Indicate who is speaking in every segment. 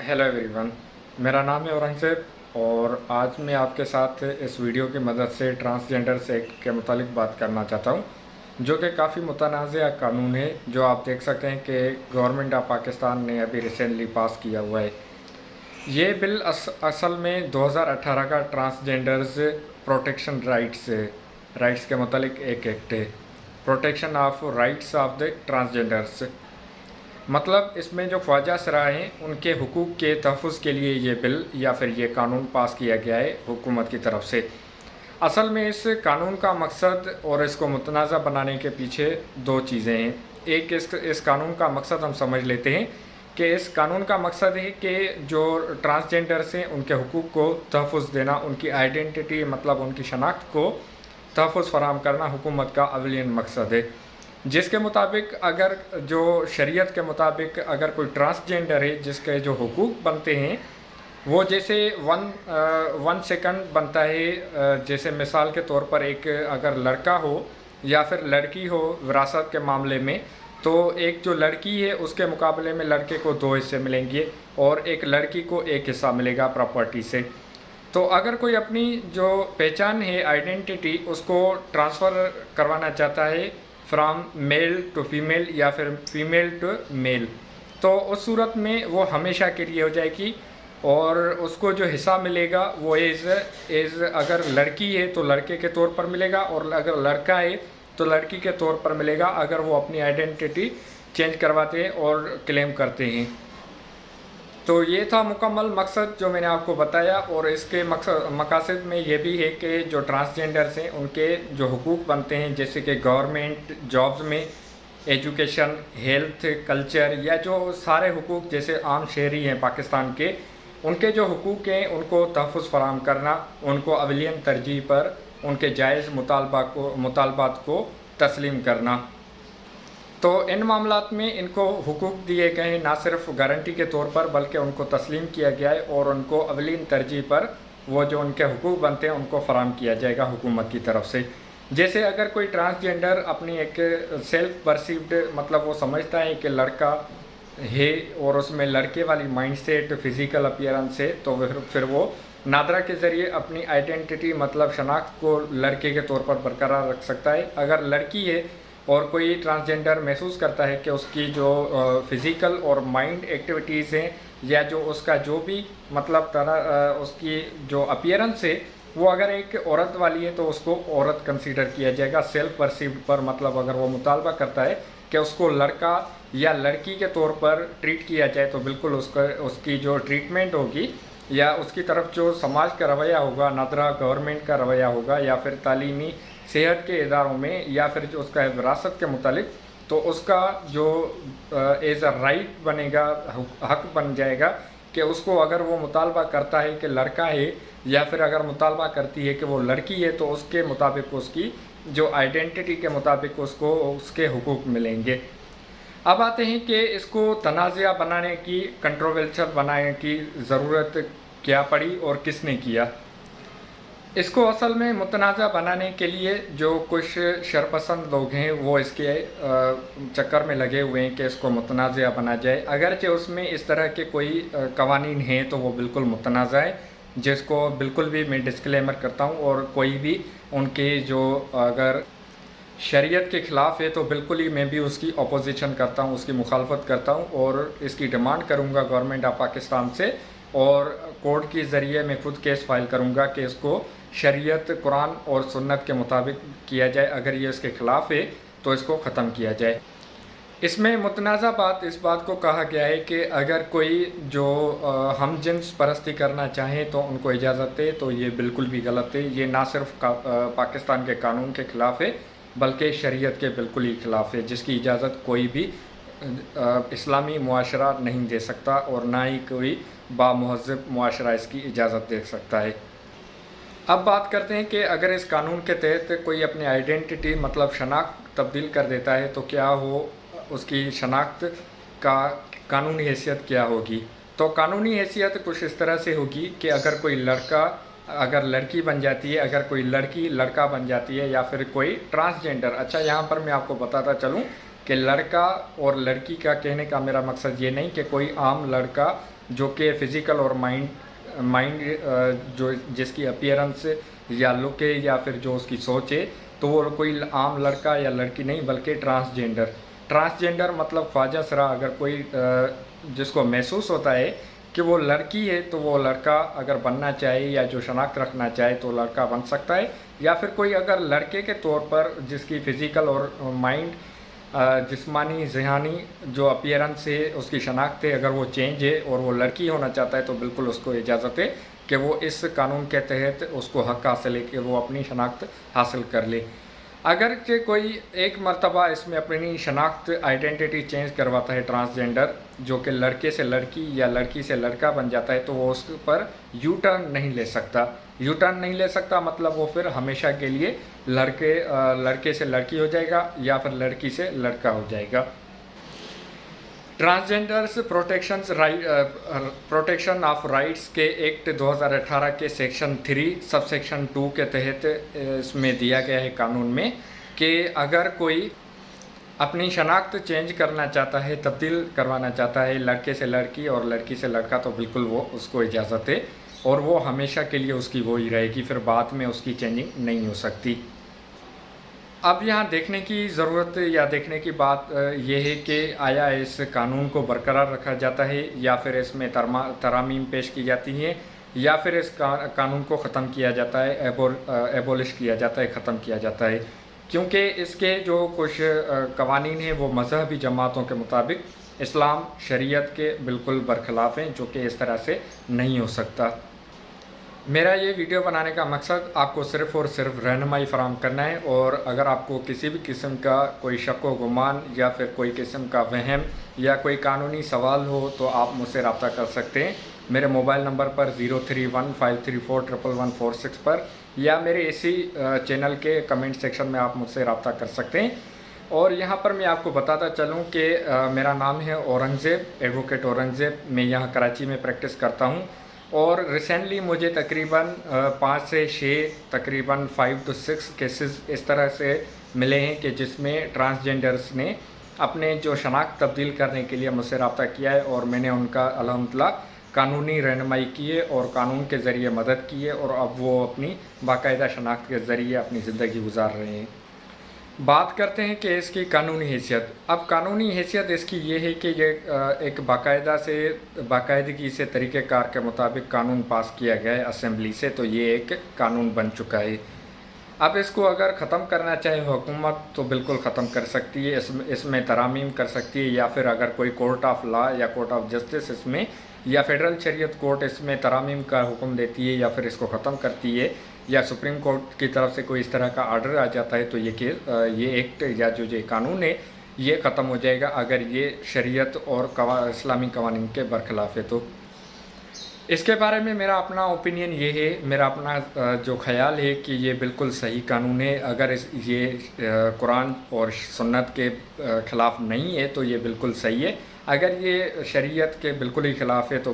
Speaker 1: Hello everyone, मेरा नाम है औरंगज़ेब और आज मैं आपके साथ इस वीडियो की मदद से ट्रांसजेंडर्स एक्ट के मुतालिक बात करना चाहता हूँ, जो कि काफ़ी मुतनाज़ा कानून है, जो आप देख सकते हैं कि गवर्नमेंट ऑफ पाकिस्तान ने अभी रिसेंटली पास किया हुआ है। ये बिल असल में 2018 का ट्रांसजेंडर्स प्रोटेक्शन राइट्स के मुतालिक एक एक्ट है, protection of rights of the transgenders. मतलब इसमें जो ख्वाजा सराय हैं उनके हुकूक के तहफ़्फ़ुज़ के लिए ये बिल या फिर ये कानून पास किया गया है हुकूमत की तरफ से। असल में इस कानून का मकसद और इसको मुतनाज़ा बनाने के पीछे दो चीज़ें हैं। एक, इस कानून का मकसद हम समझ लेते हैं कि इस कानून का मकसद है कि जो ट्रांसजेंडर्स हैं उनके हुकूक को तहफ़्फ़ुज़ देना, उनकी आइडेंटिटी मतलब उनकी शनाख्त को तहफ़्फ़ुज़ फराहम करना हुकूमत का अवलियन मकसद है। जिसके मुताबिक अगर जो शरीयत के मुताबिक अगर कोई ट्रांसजेंडर है जिसके जो हुकूक बनते हैं वो जैसे वन सेकंड बनता है, जैसे मिसाल के तौर पर एक अगर लड़का हो या फिर लड़की हो विरासत के मामले में, तो एक जो लड़की है उसके मुकाबले में लड़के को 2 हिस्से मिलेंगे और एक लड़की को 1 हिस्सा मिलेगा प्रॉपर्टी से। तो अगर कोई अपनी जो पहचान है, आइडेंटिटी, उसको ट्रांसफ़र करवाना चाहता है फ्राम मेल टू फीमेल या फिर फीमेल टू मेल, तो उस सूरत में वो हमेशा के लिए हो जाएगी और उसको जो हिस्सा मिलेगा वो एज अगर लड़की है तो लड़के के तौर पर मिलेगा और अगर लड़का है तो लड़की के तौर पर मिलेगा, अगर वो अपनी आइडेंटिटी चेंज करवाते हैं और क्लेम करते हैं। तो ये था मुकम्मल मकसद जो मैंने आपको बताया, और इसके मकासद में ये भी है कि जो ट्रांसजेंडर्स हैं उनके जो हुकूक बनते हैं, जैसे कि गवर्नमेंट जॉब्स में, एजुकेशन, हेल्थ, कल्चर, या जो सारे हुकूक जैसे आम शहरी हैं पाकिस्तान के, उनके जो हुकूक हैं उनको तहफ़्फ़ुज़ फराहम करना, उनको अवलियन तरजीह पर उनके जायज़ मुतालबात को तस्लीम करना। तो इन मामलात में इनको हुकूक दिए गए हैं, ना सिर्फ गारंटी के तौर पर बल्कि उनको तस्लीम किया गया है और उनको अवलिन तरजीह पर वो जो उनके हुकूक बनते हैं उनको फराहम किया जाएगा हुकूमत की तरफ से। जैसे अगर कोई ट्रांसजेंडर अपनी एक सेल्फ परसीव्ड मतलब वो समझता है कि लड़का है और उसमें लड़के वाली माइंडसेट, फिज़िकल अपीयरेंस है, तो फिर वो नादरा के ज़रिए अपनी आइडेंटिटी मतलब शनाख्त को लड़के के तौर पर बरकरार रख सकता है। अगर लड़की है और कोई ट्रांसजेंडर महसूस करता है कि उसकी जो फ़िज़िकल और माइंड एक्टिविटीज़ हैं या जो उसका जो भी मतलब तरह उसकी जो अपीयरेंस है वो अगर एक औरत वाली है तो उसको औरत कंसीडर किया जाएगा सेल्फ परसीव्ड पर। मतलब अगर वो मुतालबा करता है कि उसको लड़का या लड़की के तौर पर ट्रीट किया जाए तो बिल्कुल उसकी जो ट्रीटमेंट होगी या उसकी तरफ जो समाज का रवैया होगा, नादरा गवर्नमेंट का रवैया होगा या फिर तालीमी सेहत के इदारों में या फिर जो उसका विरासत के मुतालिक, तो उसका जो एज अ राइट बनेगा, हक बन जाएगा कि उसको अगर वो मुतालबा करता है कि लड़का है या फिर अगर मुतालबा करती है कि वो लड़की है तो उसके मुताबिक उसकी जो आइडेंटिटी के मुताबिक उसको उसके हुकूक मिलेंगे। अब आते हैं कि इसको तनाज़ा बनाने की, कंट्रोवर्शियल बनाने की ज़रूरत क्या पड़ी और किसने किया। इसको असल में मुतनाज़ा बनाने के लिए जो कुछ शरपसंद लोग हैं वो इसके चक्कर में लगे हुए हैं कि इसको मुतनाज़ा बना जाए। अगरचे उसमें इस तरह के कोई कवानीन हैं तो वो बिल्कुल मुतनाज़ा है, जिसको बिल्कुल भी मैं डिस्क्लेमर करता हूँ, और कोई भी उनके जो अगर शरीयत के ख़िलाफ़ है तो बिल्कुल ही मैं भी उसकी अपोजिशन करता हूँ, उसकी मुखालफत करता हूँ और इसकी डिमांड करूँगा गवर्नमेंट ऑफ पाकिस्तान से, और कोर्ट के ज़रिए मैं खुद केस फाइल करूँगा कि इसको शरीयत, कुरान और सुन्नत के मुताबिक किया जाए। अगर ये इसके ख़िलाफ़ है तो इसको ख़त्म किया जाए। इसमें मुतनाज़ा बात इस बात को कहा गया है कि अगर कोई जो हम जिन्स परस्ती करना चाहें तो उनको इजाज़त दे, तो ये बिल्कुल भी गलत है। ये ना सिर्फ पाकिस्तान के कानून के ख़िलाफ़ है बल्कि शरीयत के बिल्कुल ही ख़िलाफ़ है, जिसकी इजाज़त कोई भी इस्लामी मुआशरा नहीं दे सकता और ना ही कोई बामुहज़्ज़ब मुआशरा इसकी इजाज़त दे सकता है। अब बात करते हैं कि अगर इस कानून के तहत कोई अपनी आइडेंटिटी मतलब शनाख्त तब्दील कर देता है तो क्या हो, उसकी शनाख्त का कानूनी हैसियत क्या होगी। तो कानूनी हैसियत कुछ इस तरह से होगी कि अगर कोई लड़का अगर लड़की बन जाती है, अगर कोई लड़की लड़का बन जाती है, या फिर कोई ट्रांसजेंडर। अच्छा, यहाँ पर मैं आपको बताता चलूँ कि लड़का और लड़की का कहने का मेरा मकसद ये नहीं कि कोई आम लड़का جو کہ فزیکل اور مائنڈ جو جس کی اپیرنس یا لک ہے یا پھر جو اس کی سوچ ہے، تو وہ کوئی عام لڑکا یا لڑکی نہیں بلکہ ٹرانسجینڈر مطلب خواجہ سرا اگر کوئی جس کو محسوس ہوتا ہے کہ وہ لڑکی ہے تو وہ لڑکا اگر بننا چاہے یا جو شناخت رکھنا چاہے تو لڑکا بن سکتا ہے، یا پھر کوئی اگر لڑکے کے طور پر جس کی فزیکل اور مائنڈ جسمانی ذہانی جو اپیرنس ہے اس کی شناخت ہے اگر وہ چینج ہے اور وہ لڑکی ہونا چاہتا ہے تو بالکل اس کو اجازت ہے کہ وہ اس قانون کے تحت اس کو حق حاصل ہے کہ وہ اپنی شناخت حاصل کر لے۔ اگرچہ کوئی ایک مرتبہ اس میں اپنی شناخت آئیڈینٹی چینج کرواتا ہے ٹرانسجینڈر، جو کہ لڑکے سے لڑکی یا لڑکی سے لڑکا بن جاتا ہے، تو وہ اس پر یو ٹرن نہیں لے سکتا مطلب وہ پھر ہمیشہ کے لیے لڑکے سے لڑکی ہو جائے گا یا پھر لڑکی سے لڑکا ہو جائے گا۔ ٹرانسجینڈرز پروٹیکشن آف رائٹس کے ایکٹ 2018 کے سیکشن 3 سب سیکشن 2 کے تحت اس میں دیا گیا ہے قانون میں کہ اگر کوئی اپنی شناخت چینج کرنا چاہتا ہے، تبدیل کروانا چاہتا ہے لڑکے سے لڑکی اور لڑکی سے لڑکا، تو بالکل وہ اس کو اجازت ہے اور وہ ہمیشہ کے لیے اس کی وہی رہے گی، پھر بعد میں اس کی چینجنگ نہیں ہو سکتی۔ اب یہاں دیکھنے کی ضرورت یا دیکھنے کی بات یہ ہے کہ آیا اس قانون کو برقرار رکھا جاتا ہے یا پھر اس میں ترامیم پیش کی جاتی ہیں یا پھر اس قانون کو ختم کیا جاتا ہے، ایبولش کیا جاتا ہے، ختم کیا جاتا ہے، کیونکہ اس کے جو کچھ قوانین ہیں وہ مذہبی جماعتوں کے مطابق اسلام شریعت کے بالکل برخلاف ہیں، جو کہ اس طرح سے نہیں ہو سکتا۔ میرا یہ ویڈیو بنانے کا مقصد آپ کو صرف اور صرف رہنمائی فراہم کرنا ہے، اور اگر آپ کو کسی بھی قسم کا کوئی شک و گمان یا پھر کوئی قسم کا وہم یا کوئی قانونی سوال ہو تو آپ مجھ سے رابطہ کر سکتے ہیں میرے موبائل نمبر پر 0315341146 پر، یا میرے اسی چینل کے کمنٹ سیکشن میں آپ مجھ سے رابطہ کر سکتے ہیں۔ اور یہاں پر میں آپ کو بتاتا چلوں کہ میرا نام ہے اورنگزیب، ایڈوکیٹ اورنگزیب، میں یہاں کراچی میں پریکٹس کرتا ہوں، اور ریسنٹلی مجھے تقریباً 5 سے 6 تقریباً 5 to 6 کیسز اس طرح سے ملے ہیں کہ جس میں ٹرانسجینڈرز نے اپنے جو شناخت تبدیل کرنے کے لیے مجھ سے رابطہ کیا ہے، اور میں نے ان کا الحمدللہ قانونی رہنمائی کی ہے اور قانون کے ذریعے مدد کی ہے، اور اب وہ اپنی باقاعدہ شناخت کے ذریعے اپنی زندگی گزار رہے ہیں۔ بات کرتے ہیں کہ اس کی قانونی حیثیت۔ اب قانونی حیثیت اس کی یہ ہے کہ یہ ایک باقاعدگی سے طریقہ کار کے مطابق قانون پاس کیا گیا ہے اسمبلی سے، تو یہ ایک قانون بن چکا ہے۔ اب اس کو اگر ختم کرنا چاہے حکومت تو بالکل ختم کر سکتی ہے، اس میں ترامیم کر سکتی ہے، یا پھر اگر کوئی کورٹ آف لا یا کورٹ آف جسٹس اس میں یا فیڈرل شریعت کورٹ اس میں ترامیم کا حکم دیتی ہے یا پھر اس کو ختم کرتی ہے، یا سپریم کورٹ کی طرف سے کوئی اس طرح کا آرڈر آ جاتا ہے، تو یہ ایکٹ یا جو یہ قانون ہے یہ ختم ہو جائے گا اگر یہ شریعت اور اسلامی قوانین کے برخلاف ہے۔ تو اس کے بارے میں میرا اپنا اوپینین یہ ہے، میرا اپنا جو خیال ہے کہ یہ بالکل صحیح قانون ہے۔ اگر یہ قرآن اور سنت کے خلاف نہیں ہے تو یہ بالکل صحیح ہے، اگر یہ شریعت کے بالکل ہی خلاف ہے تو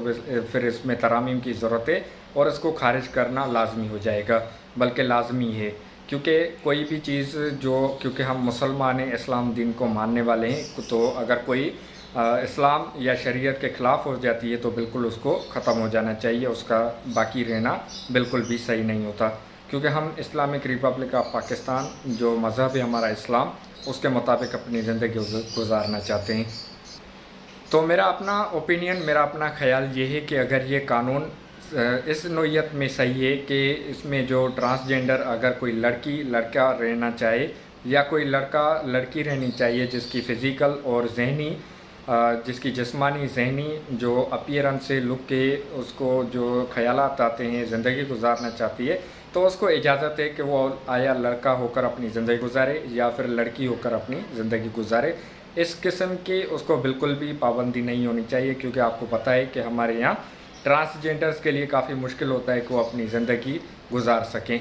Speaker 1: پھر اس میں ترامیم کی ضرورت ہے اور اس کو خارج کرنا لازمی ہو جائے گا، بلکہ لازمی ہے، کیونکہ کوئی بھی چیز کیونکہ ہم مسلمان ہیں، اسلام دین کو ماننے والے ہیں، تو اگر کوئی اسلام یا شریعت کے خلاف ہو جاتی ہے تو بالکل اس کو ختم ہو جانا چاہیے، اس کا باقی رہنا بالکل بھی صحیح نہیں ہوتا، کیونکہ ہم اسلامک ریپبلک آف پاکستان جو مذہب ہے ہمارا اسلام، اس کے مطابق اپنی زندگی گزارنا چاہتے ہیں۔ تو میرا اپنا اوپینین، میرا اپنا خیال یہ ہے کہ اگر یہ قانون اس نوعیت میں صحیح ہے کہ اس میں جو ٹرانسجینڈر اگر کوئی لڑکا رہنا چاہے یا کوئی لڑکا لڑکی رہنی چاہیے جس کی فزیکل اور ذہنی جس کی جسمانی ذہنی جو اپیرنس سے لک کے اس کو جو خیالات آتے ہیں زندگی گزارنا چاہتی ہے، تو اس کو اجازت ہے کہ وہ آیا لڑکا ہو کر اپنی زندگی گزارے یا پھر لڑکی ہو کر اپنی زندگی گزارے۔ اس قسم کی اس کو بالکل بھی پابندی نہیں ہونی چاہیے، کیونکہ آپ کو پتہ ہے کہ ہمارے یہاں ٹرانسجینڈرز کے لیے کافی مشکل ہوتا ہے کہ وہ اپنی زندگی گزار سکیں۔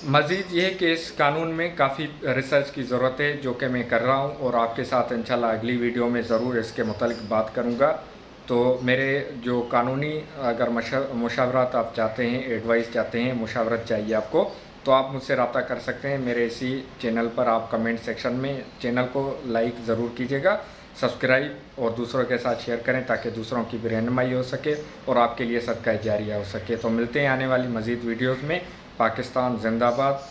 Speaker 1: مزید یہ ہے کہ اس قانون میں کافی ریسرچ کی ضرورت ہے جو کہ میں کر رہا ہوں، اور آپ کے ساتھ انشاءاللہ اگلی ویڈیو میں ضرور اس کے متعلق بات کروں گا۔ تو میرے جو قانونی اگر مشاورات آپ چاہتے ہیں، ایڈوائس چاہتے ہیں، مشاورت چاہیے آپ کو، تو آپ مجھ سے رابطہ کر سکتے ہیں میرے اسی چینل پر۔ آپ کمنٹ سیکشن میں چینل کو لائک ضرور کیجیے گا، सब्सक्राइब और दूसरों के साथ शेयर करें ताकि दूसरों की भी रहनुमाई हो सके और आपके लिए सदका जारिया हो सके। तो मिलते हैं आने वाली मज़ीद वीडियोज़ में। पाकिस्तान जिंदाबाद।